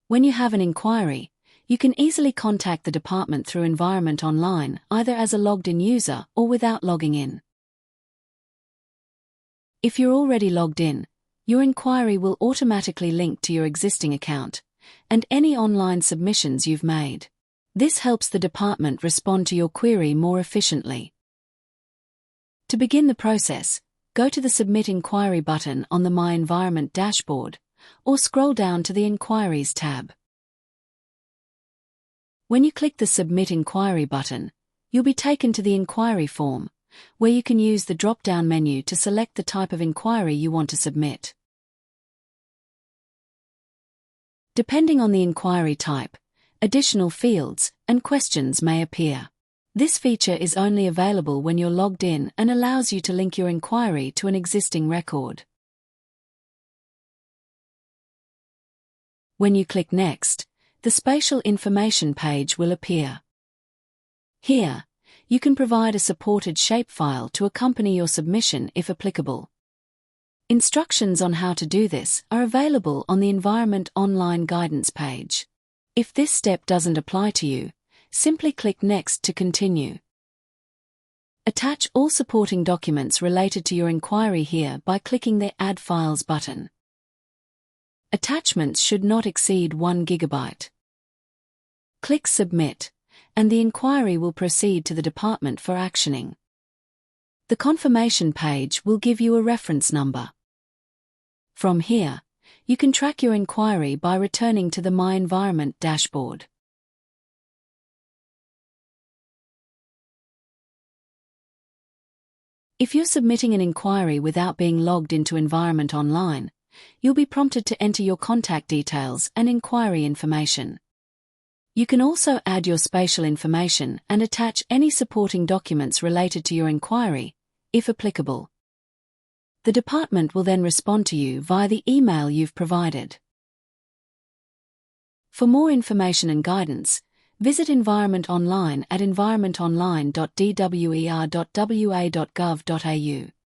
When you have an inquiry, you can easily contact the department through Environment Online, either as a logged-in user or without logging in. If you're already logged in, your inquiry will automatically link to your existing account and any online submissions you've made. This helps the department respond to your query more efficiently. To begin the process, go to the Submit Inquiry button on the My Environment dashboard, or scroll down to the Inquiries tab. When you click the Submit Inquiry button, you'll be taken to the inquiry form, where you can use the drop-down menu to select the type of inquiry you want to submit. Depending on the inquiry type, additional fields and questions may appear. This feature is only available when you're logged in and allows you to link your inquiry to an existing record. When you click Next, the Spatial Information page will appear. Here, you can provide a supported shapefile to accompany your submission if applicable. Instructions on how to do this are available on the Environment Online guidance page. If this step doesn't apply to you, simply click Next to continue. Attach all supporting documents related to your inquiry here by clicking the Add Files button. Attachments should not exceed 1 GB. Click Submit, and the inquiry will proceed to the department for actioning. The confirmation page will give you a reference number. From here, you can track your inquiry by returning to the My Environment dashboard. If you're submitting an inquiry without being logged into Environment Online, you'll be prompted to enter your contact details and inquiry information. You can also add your spatial information and attach any supporting documents related to your inquiry, if applicable. The department will then respond to you via the email you've provided. For more information and guidance, visit Environment Online at environmentonline.dwer.wa.gov.au.